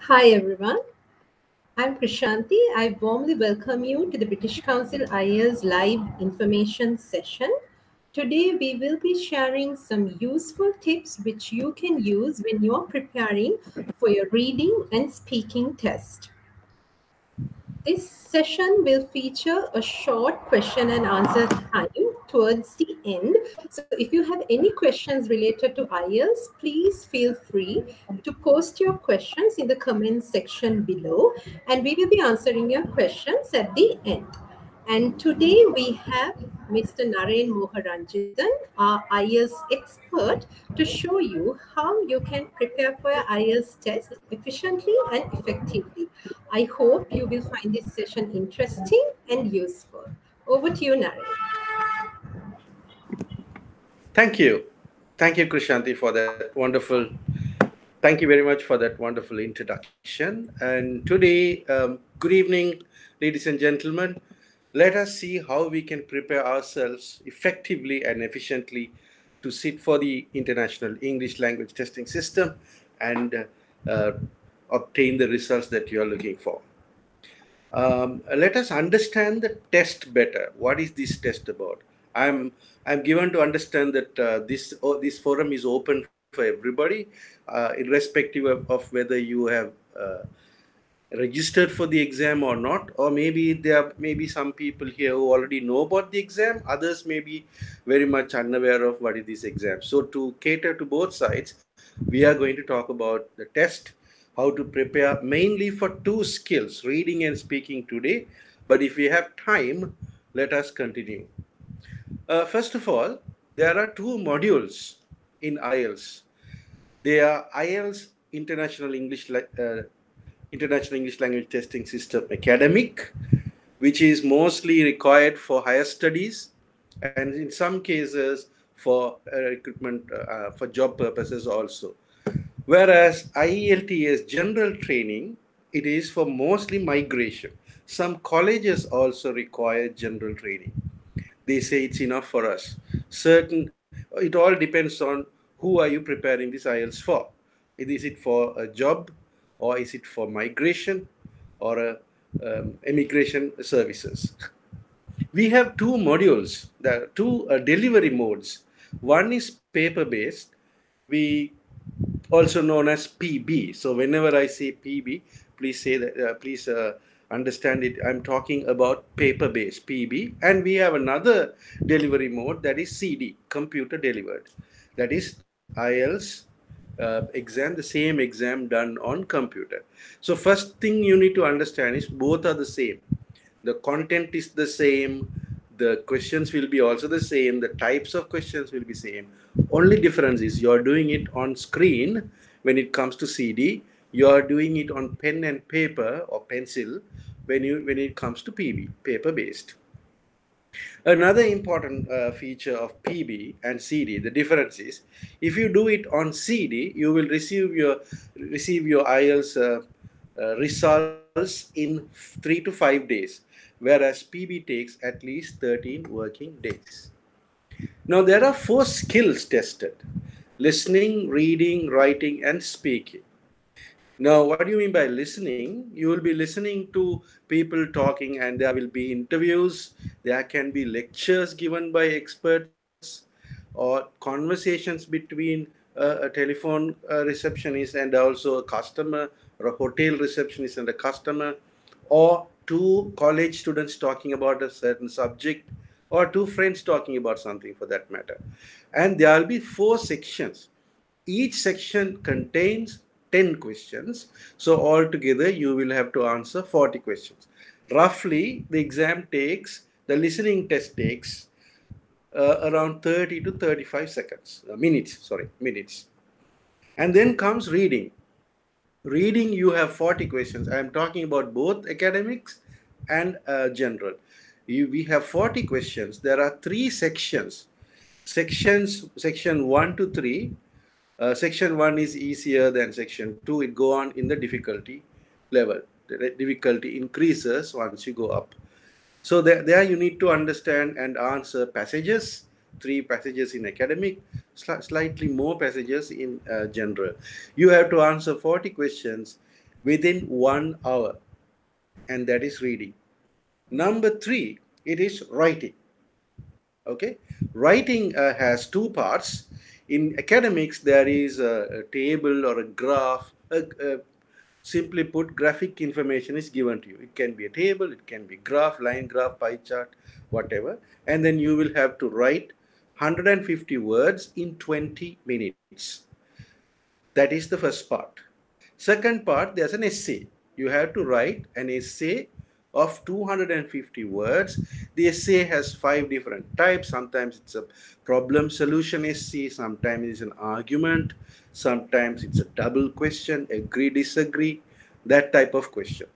Hi everyone, I'm Krishanti. I warmly welcome you to the British Council Iels live information session. Today we will be sharing some useful tips which you can use when you are preparing for your reading and speaking test. This session will feature a short question and answer time towards the end. So, if you have any questions related to IELTS, please feel free to post your questions in the comments section below, and we will be answering your questions at the end. And today we have Mr. Naren Moharanjitan, our IELTS expert, to show you how you can prepare for your IELTS test efficiently and effectively. I hope you will find this session interesting and useful. Over to you, Naren. Thank you. Thank you, Krishanti, for that wonderful. Thank you very much for that wonderful introduction. And today, good evening, ladies and gentlemen. Let us see how we can prepare ourselves effectively and efficiently to sit for the International English Language Testing System and uh, obtain the results that you are looking for. Let us understand the test better. What is this test about? I'm I'm given to understand that this forum is open for everybody, irrespective of whether you have registered for the exam or not, or maybe there may be some people here who already know about the exam. Others may be very much unaware of what is this exam. So to cater to both sides, we are going to talk about the test, how to prepare mainly for two skills, reading and speaking today. But if we have time, let us continue. First of all, there are two modules in IELTS. They are IELTS International English Language Testing System Academic, which is mostly required for higher studies and in some cases for recruitment for job purposes also. Whereas IELTS general training, it is for mostly migration. Some colleges also require general training. They say it's enough for us. It all depends on who are you preparing this IELTS for. Is it for a job, or is it for migration, or immigration services? We have two modules, the two delivery modes. One is paper based. We also known as PB. So whenever I say PB, please say that. Please understand it. I'm talking about paper-based PB, and we have another delivery mode that is CD, computer delivered. That is IELTS exam, the same exam done on computer. So first thing you need to understand is both are the same. The content is the same, the questions will be also the same, the types of questions will be same. Only difference is you are doing it on screen when it comes to CD, you are doing it on pen and paper or pencil when it comes to PB, paper based. Another important feature of PB and CD, the difference is, if you do it on CD, you will receive your IELTS results in 3 to 5 days, whereas PB takes at least 13 working days. Now there are 4 skills tested: listening, reading, writing, and speaking. Now, what do you mean by listening? You will be listening to people talking, and there will be interviews. There can be lectures given by experts, or conversations between a telephone receptionist and also a customer, or a hotel receptionist and a customer, or two college students talking about a certain subject, or two friends talking about something for that matter. And there will be 4 sections. Each section contains 10 questions. So altogether, you will have to answer 40 questions. Roughly, the listening test takes around 30 to 35 minutes. And then comes reading. Reading, you have 40 questions. I am talking about both academics and general. We have 40 questions. There are 3 sections. Section 1 to 3. Section 1 is easier than section 2. It go on in the difficulty level. The difficulty increases once you go up. So there you need to understand and answer passages, 3 passages in academic, slightly more passages in general. You have to answer 40 questions. within 1 hour, and that is reading. Number three, it is writing. Okay, writing has two parts. In academics, there is a table or a graph. Simply put, graphic information is given to you. It can be a table, it can be graph, line graph, pie chart, whatever. And then you will have to write 150 words in 20 minutes. That is the first part. Second part, there's an essay. You have to write an essay of 250 words. The essay has five different types. Sometimes it's a problem solution essay, sometimes it's an argument, sometimes it's a double question, agree, disagree, that type of question.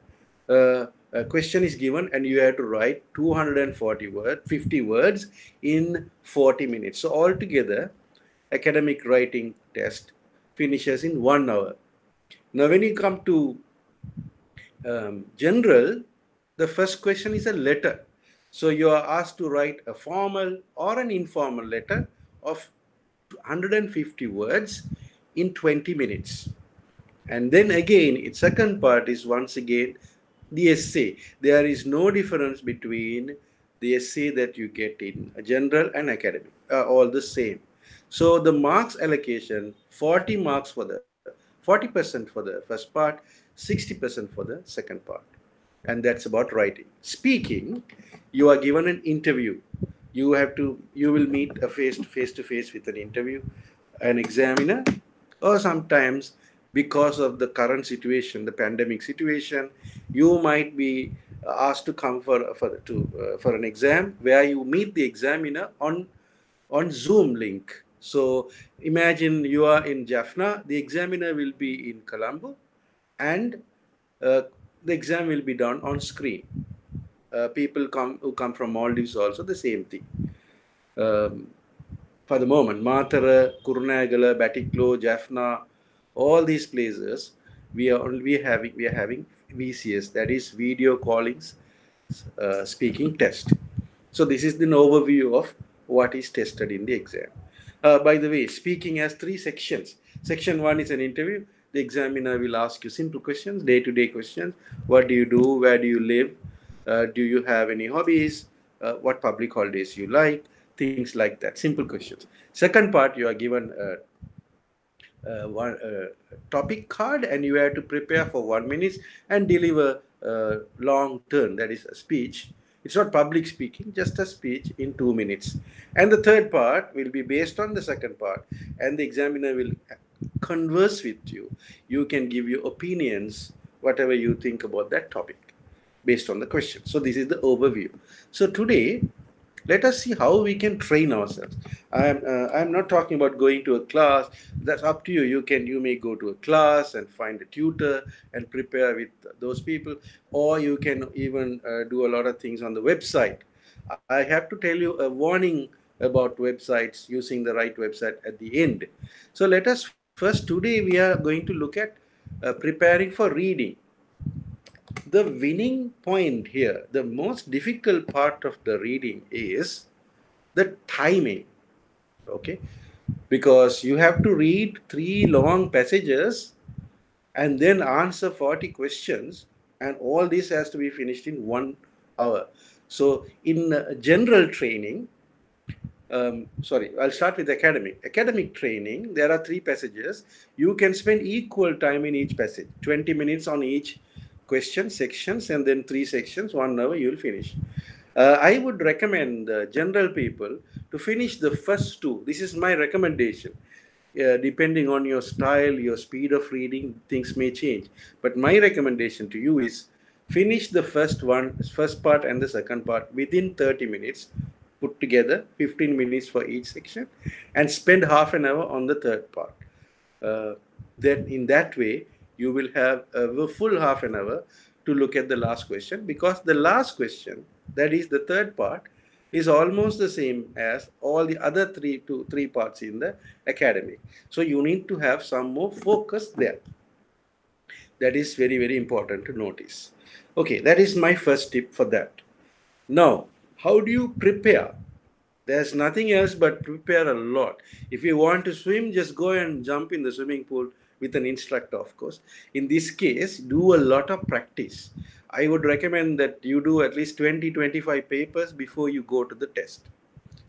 A question is given and you have to write 240 words, 50 words in 40 minutes. So altogether, academic writing test finishes in 1 hour. Now, when you come to general, the first question is a letter. So you are asked to write a formal or an informal letter of 150 words in 20 minutes. And then again, its second part is once again the essay. There is no difference between the essay that you get in general and academic, all the same. So the marks allocation, 40 marks for the 40% for the first part, 60% for the second part. And that's about writing. Speaking, you are given an interview. You will meet a face to face with an interview, an examiner, or sometimes because of the current situation, the pandemic situation, you might be asked to come for an exam where you meet the examiner on Zoom link. So imagine you are in Jaffna, the examiner will be in Colombo, and uh, the exam will be done on screen. People who come from Maldives also the same thing. Um, for the moment, Matara, Kurunagala, Batiklo, Jaffna, all these places, we are having VCS, that is video callings speaking test. So this is the overview of what is tested in the exam. By the way, speaking has three sections. Section one is an interview. The examiner will ask you simple questions, day-to-day questions. What do you do? Where do you live? Do you have any hobbies? What public holidays you like? Things like that. Simple questions. Second part, you are given one topic card and you have to prepare for 1 minute and deliver a long turn, that is a speech. It's not public speaking, just a speech in 2 minutes. And the third part will be based on the second part, and the examiner will converse with you. You can give your opinions, whatever you think about that topic based on the question. So this is the overview. So today, let us see how we can train ourselves. I'm not talking about going to a class. That's up to you. You may go to a class and find a tutor and prepare with those people, or you can even do a lot of things on the website. I have to tell you a warning about websites, using the right website at the end. So let us first, today we are going to look at preparing for reading. The winning point here, the most difficult part of the reading is the timing. Okay, because you have to read three long passages and then answer 40 questions, and all this has to be finished in 1 hour. So in general training, sorry, I'll start with academic. Academic training, there are three passages. You can spend equal time in each passage, 20 minutes on each question, sections, and then three sections, 1 hour, you'll finish. I would recommend general people to finish the first two. This is my recommendation. Depending on your style, your speed of reading, things may change. But my recommendation to you is finish the first part and the second part within 30 minutes, put together 15 minutes for each section, and spend half an hour on the third part. Then in that way, you will have a full half an hour to look at the last question, because the last question, that is the third part, is almost the same as all the other three parts in the academic. So you need to have some more focus there. That is very, very important to notice. Okay, that is my first tip for that. Now, how do you prepare? There's nothing else but prepare a lot. If you want to swim, just go and jump in the swimming pool with an instructor, of course. In this case, do a lot of practice. I would recommend that you do at least 20, 25 papers before you go to the test,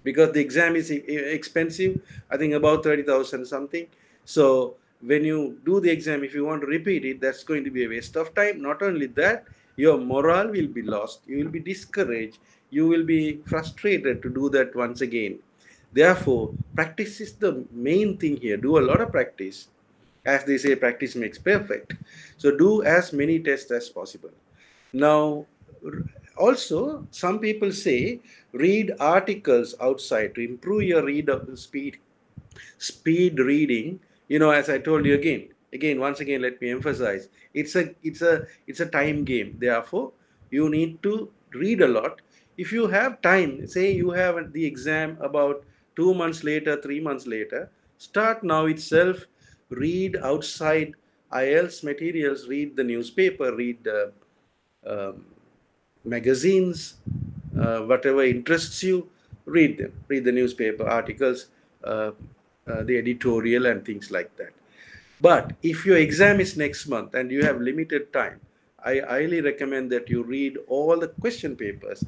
because the exam is expensive. I think about 30,000 something. So when you do the exam, if you want to repeat it, that's going to be a waste of time. Not only that, your morale will be lost, you will be discouraged, you will be frustrated to do that once again. Therefore, practice is the main thing here. Do a lot of practice. As they say, practice makes perfect. So do as many tests as possible. Now, also, some people say read articles outside to improve your speed reading. As I told you, once again, let me emphasize, it's a time game. Therefore, you need to read a lot. If you have time, say you have the exam about 2 months later, 3 months later, start now itself. Read outside Iels materials, read the newspaper, read um, magazines, whatever interests you, read them. Read the newspaper articles, uh, the editorial, and things like that. But if your exam is next month and you have limited time, I highly recommend that you read all the question papers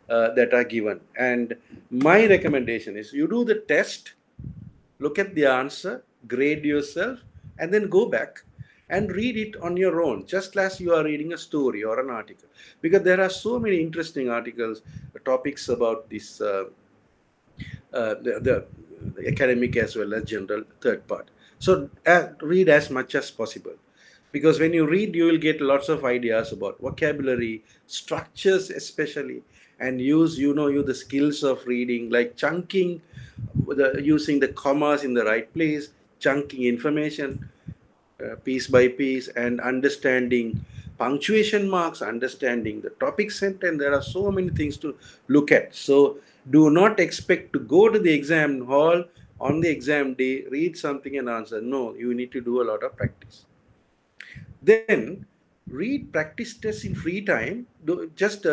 that are given. And my recommendation is you do the test, look at the answer, grade yourself, and then go back and read it on your own, just as you are reading a story or an article. Because there are so many interesting articles, topics about this, the academic as well as general third part. So read as much as possible. Because when you read, you will get lots of ideas about vocabulary, structures especially, and you the skills of reading, like chunking, using the commas in the right place, chunking information piece by piece, and understanding punctuation marks, understanding the topic sentence. There are so many things to look at. So do not expect to go to the exam hall on the exam day, read something and answer. No, you need to do a lot of practice. Then read practice tests in free time. Just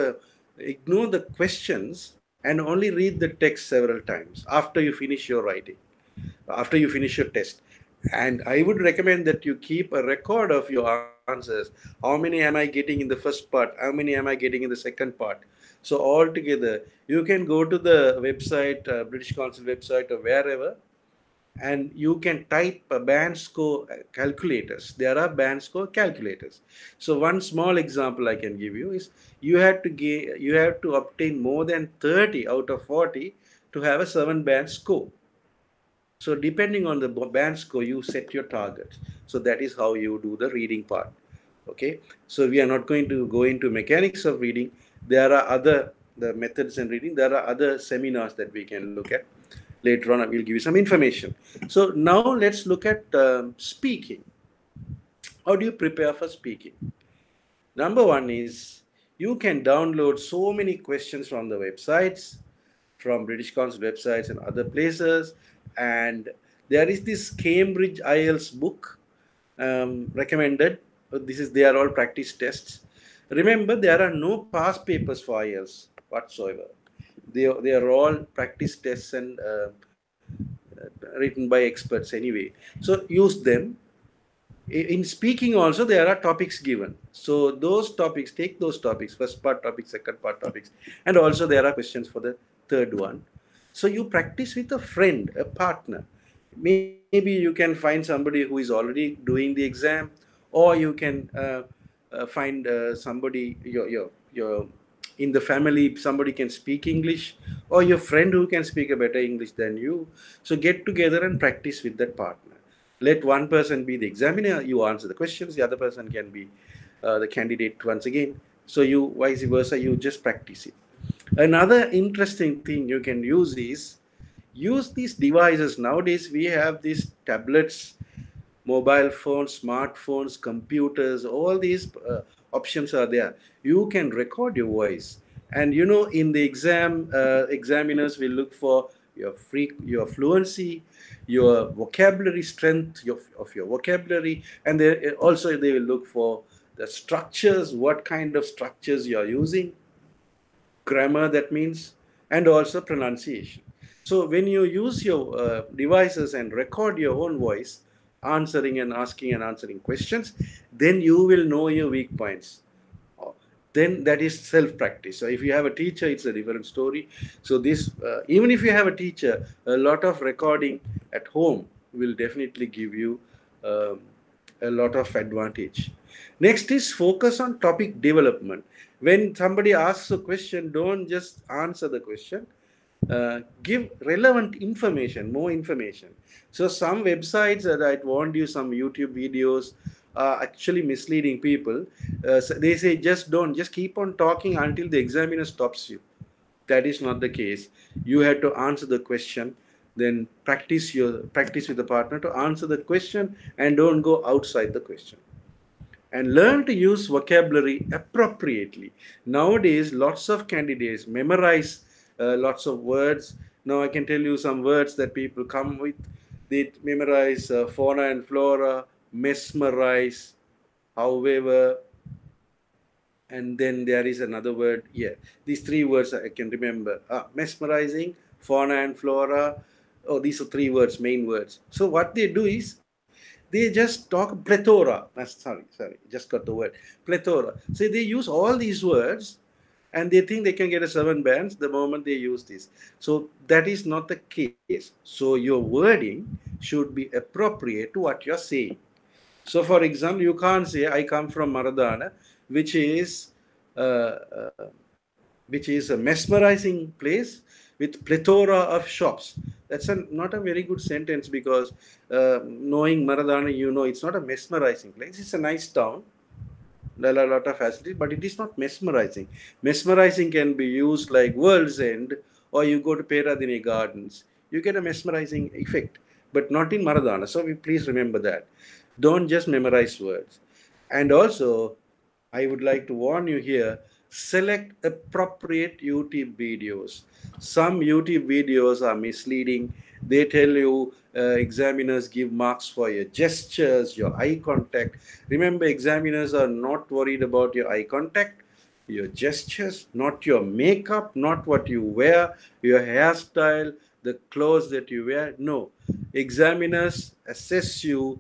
ignore the questions and only read the text several times after you finish your writing, after you finish your test. And I would recommend that you keep a record of your answers. How many am I getting in the first part? How many am I getting in the second part? So altogether, you can go to the website, British Council website, or wherever, and you can type band score calculators. There are band score calculators. So one small example I can give you is you have to obtain more than 30 out of 40 to have a 7 band score. So depending on the band score, you set your targets. So that is how you do the reading part. Okay. So we are not going to go into mechanics of reading. There are other the methods in reading. There are other seminars that we can look at. Later on, I will give you some information. So now let's look at speaking. How do you prepare for speaking? Number one is you can download so many questions from the websites, from British Council websites and other places. And there is this Cambridge Iels book recommended. They are all practice tests. Remember, there are no past papers for Iels whatsoever. They are all practice tests and written by experts anyway. So use them. In speaking also, there are topics given. So those topics, take those topics, first part topics, second part topics, and also there are questions for the third one. So you practice with a friend, a partner. Maybe you can find somebody who is already doing the exam, or you can find somebody your in the family, somebody can speak English, or your friend who can speak a better English than you. So get together and practice with that partner. Let one person be the examiner, you answer the questions, the other person can be the candidate once again. So you vice versa, you just practice it. Another interesting thing you can use is use these devices. Nowadays we have these tablets, mobile phones, smartphones, computers, all these options are there. You can record your voice. And in the exam, examiners will look for your fluency, your vocabulary strength, of your vocabulary, and they will look for the structures, what kind of structures you are using, grammar, that means, and also pronunciation. So when you use your devices and record your own voice, answering and asking and answering questions, then you will know your weak points. Then that is self practice. So if you have a teacher, it's a different story. So this even if you have a teacher, a lot of recording at home will definitely give you um, a lot of advantage. Next is focus on topic development. When somebody asks a question, don't just answer the question, give relevant information, more information. So some websites that want you some YouTube videos are actually misleading people. So they say just keep on talking until the examiner stops you. That is not the case. You have to answer the question, then practice with the partner to answer the question, and don't go outside the question, and learn to use vocabulary appropriately. Nowadays, lots of candidates memorize lots of words. Now, I can tell you some words that people come with. They memorize fauna and flora, mesmerize, however, and then there is another word. Yeah, these three words I can remember: mesmerizing, fauna and flora. Oh, these are three words, main words. So what they do is they just talk plethora. Sorry, just got the word plethora. So they use all these words, and they think they can get a 7 bands the moment they use this. So that is not the case. So your wording should be appropriate to what you're saying. So, for example, you can't say I come from Maradana, which is uh, uh, which is a mesmerizing place with plethora of shops. That's not a very good sentence, because knowing Maradana, you know it's not a mesmerizing place. It's a nice town. There are a lot of facilities, but it is not mesmerizing. Mesmerizing can be used like World's End, or you go to Peradine Gardens. You get a mesmerizing effect, but not in Maradana. So please remember that. Don't just memorize words. And also, I would like to warn you here, select appropriate YouTube videos. Some YouTube videos are misleading. They tell you examiners give marks for your gestures, your eye contact. Remember, examiners are not worried about your eye contact, your gestures, not your makeup, not what you wear, your hairstyle, the clothes that you wear. No. Examiners assess you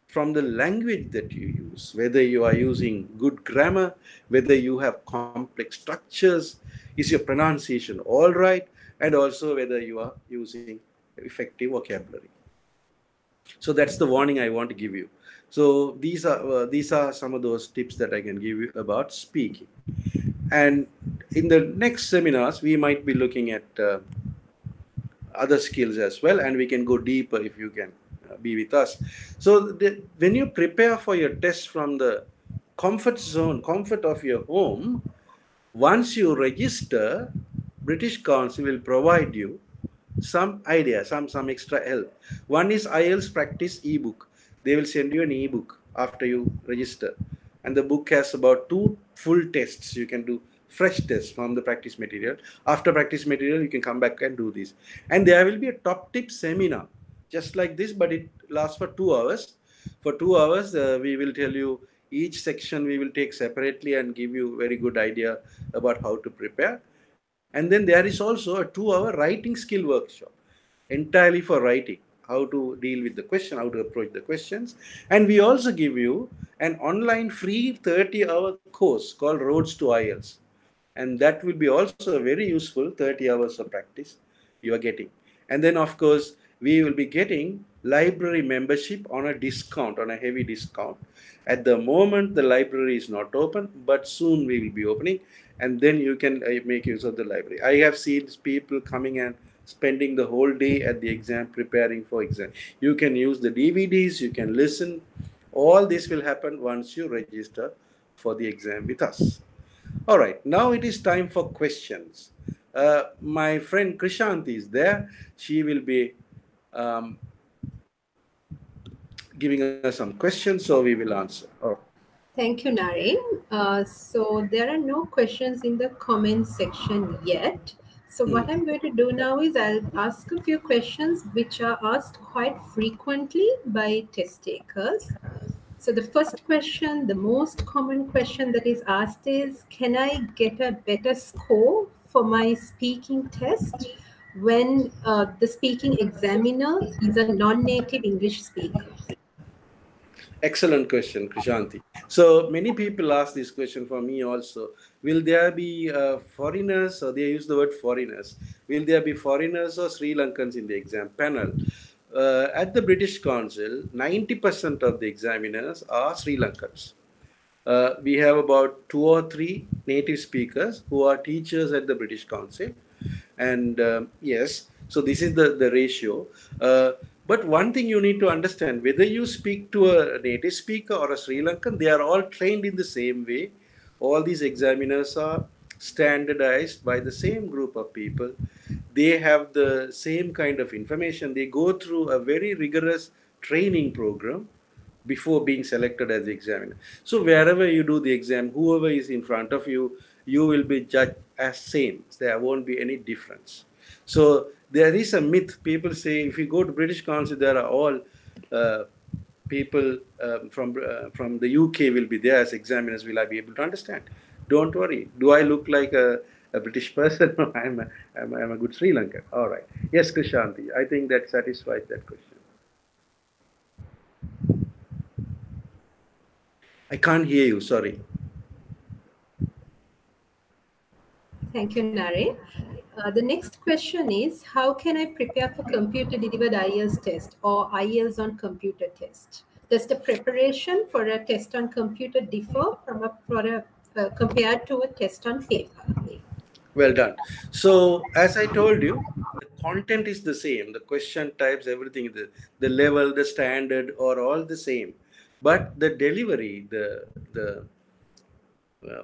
from the language that you use, whether you are using good grammar, whether you have complex structures, is your pronunciation all right, and also whether you are using effective vocabulary. So that's the warning I want to give you. So these are some of those tips that I can give you about speaking. And in the next seminars, we might be looking at other skills as well, and we can go deeper if you can be with us. So when you prepare for your test from the comfort of your home, once you register, British Council will provide you some idea, some extra help. One is Iels practice ebook. They will send you an ebook after you register, and the book has about 2 full tests. You can do fresh tests from the practice material. After practice material, you can come back and do this. And there will be a top tip seminar, just like this, but it lasts for 2 hours. For 2 hours, we will tell you each section we will take separately and give you very good idea about how to prepare. And then there is also a 2 hour writing skill workshop entirely for writing, how to deal with the question, how to approach the questions. And we also give you an online free 30-hour course called Roads to Iels. And that will be also very useful, 30 hours of practice you are getting. And then, of course, we will be getting library membership on a discount, on a heavy discount. At the moment, the library is not open, but soon we will be opening, and then you can make use of the library. I have seen people coming and spending the whole day at the exam, preparing for exam. You can use the DVDs, you can listen. All this will happen once you register for the exam with us. All right, now it is time for questions. My friend Krishanti is there. She will be um, giving us some questions, so we will answer. Oh. Thank you, Naren. So there are no questions in the comment section yet. So Hmm. what I'm going to do now is I'll ask a few questions which are asked quite frequently by test takers. So the first question, the most common question that is asked is, can I get a better score for my speaking test? when the speaking examiner is a non-native English speaker? Excellent question, Krishanti. So many people ask this question for me also. Will there be foreigners, or they use the word foreigners? Will there be foreigners or Sri Lankans in the exam panel? At the British Council, 90% of the examiners are Sri Lankans. We have about two or three native speakers who are teachers at the British Council. And yes, so this is the ratio. But one thing you need to understand, whether you speak to a native speaker or a Sri Lankan, they are all trained in the same way. All these examiners are standardized by the same group of people. They have the same kind of information. They go through a very rigorous training program before being selected as the examiner. So wherever you do the exam, whoever is in front of you, you will be judged as same. There won't be any difference. So there is a myth. People say if you go to British Council, there are all uh, people from the UK will be there as examiners. Will I be able to understand? Don't worry. Do I look like a British person? No, I'm a good Sri Lankan. All right. Yes, Krishanti. I think that satisfies that question. I can't hear you. Sorry. Thank you, Naren. The next question is, how can I prepare for computer-delivered IELTS test or IELTS on computer test? Does the preparation for a test on computer differ compared to a test on paper? Well done. So, as I told you, the content is the same. The question types, everything, the level, the standard are all the same. But the delivery, the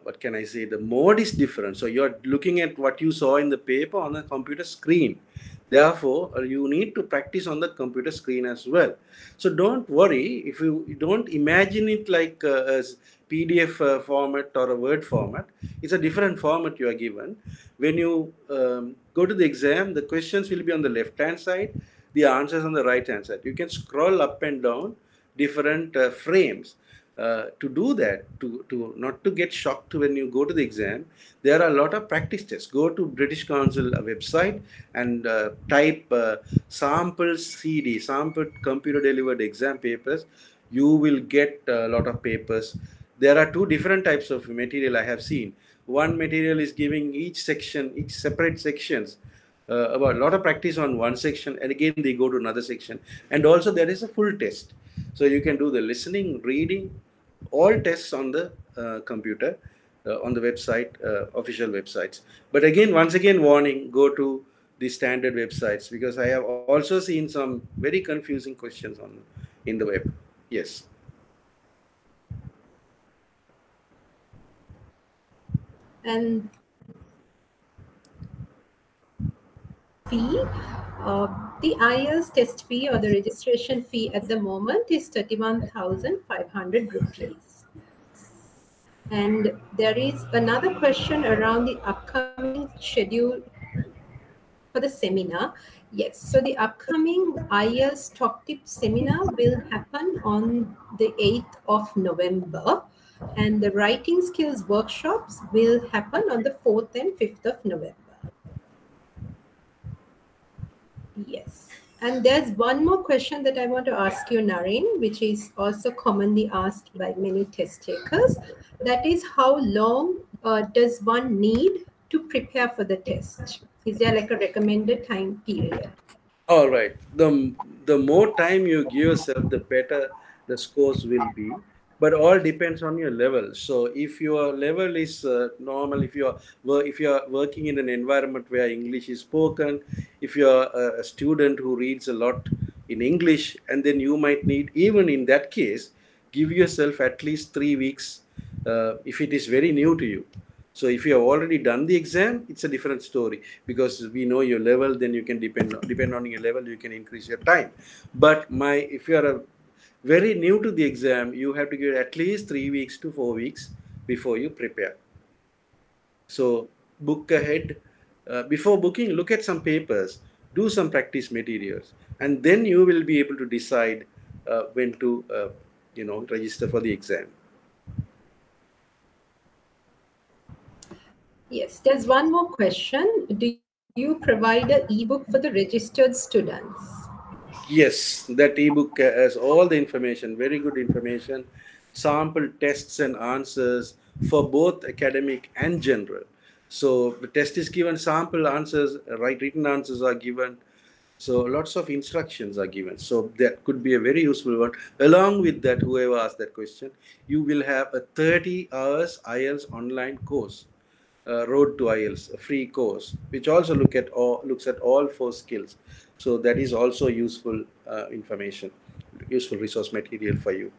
what can I say? The mode is different. So you're looking at what you saw in the paper on the computer screen. Therefore, you need to practice on the computer screen as well. So don't worry if you don't imagine it like as PDF format or a Word format. It's a different format you are given. When you go to the exam, the questions will be on the left hand side, the answers on the right hand side. You can scroll up and down different frames. To do that, to not to get shocked when you go to the exam, there are a lot of practice tests. Go to British Council website and type sample CD, sample computer delivered exam papers. You will get a lot of papers. There are two different types of material I have seen. One material is giving each section, each separate sections, about a lot of practice on one section, and again they go to another section, and also there is a full test. So you can do the listening, reading, all tests on the computer, on the website, official websites. But again, once again, warning: go to the standard websites, because I have also seen some very confusing questions on in the web. Yes. And fee, the IELTS test fee or the registration fee at the moment is 31,500 rupees. And there is another question around the upcoming schedule for the seminar. Yes, so the upcoming IELTS Top Tip seminar will happen on the 8th of November, and the writing skills workshops will happen on the 4th and 5th of November. Yes. And there's one more question that I want to ask you, Naren, which is also commonly asked by many test takers. That is, how long does one need to prepare for the test? Is there like a recommended time period? All right. The more time you give yourself, the better the scores will be. But all depends on your level. So if your level is normal, if you are working in an environment where English is spoken, if you are a student who reads a lot in English, and then you might need, even in that case, give yourself at least 3 weeks if it is very new to you. So if you have already done the exam, it's a different story, because we know your level. Then you can depend on your level. You can increase your time. But if you are very new to the exam, you have to give at least 3 weeks to 4 weeks before you prepare. So book ahead. Before booking, look at some papers, do some practice materials, and then you will be able to decide when to register for the exam. Yes, there's one more question. Do you provide an ebook for the registered students? Yes, that ebook has all the information, very good information, sample tests and answers for both academic and general. So the test is given, sample answers, right, written answers are given. So lots of instructions are given. So that could be a very useful one. Along with that, whoever asked that question, you will have a 30 hours IELTS online course, Road to IELTS, a free course, which also looks at all four skills. So that is also useful information, useful resource material for you.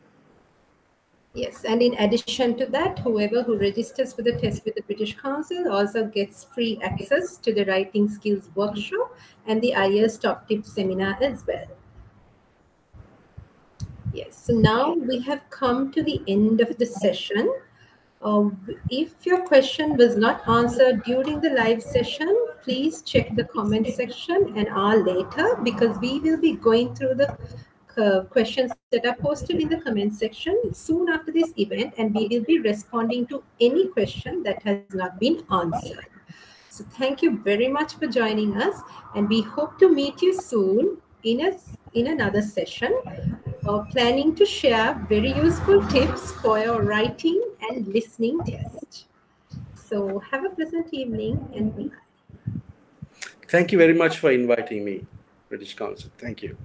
Yes, and in addition to that, whoever who registers for the test with the British Council also gets free access to the writing skills workshop and the IELTS top tip seminar as well. Yes, so now we have come to the end of the session. If your question was not answered during the live session, please check the comment section an hour later, because we will be going through the questions that are posted in the comment section soon after this event, and we will be responding to any question that has not been answered. So thank you very much for joining us, and we hope to meet you soon in another session, planning to share very useful tips for your writing and listening test. So have a pleasant evening and bye. Thank you very much for inviting me, British Council. Thank you.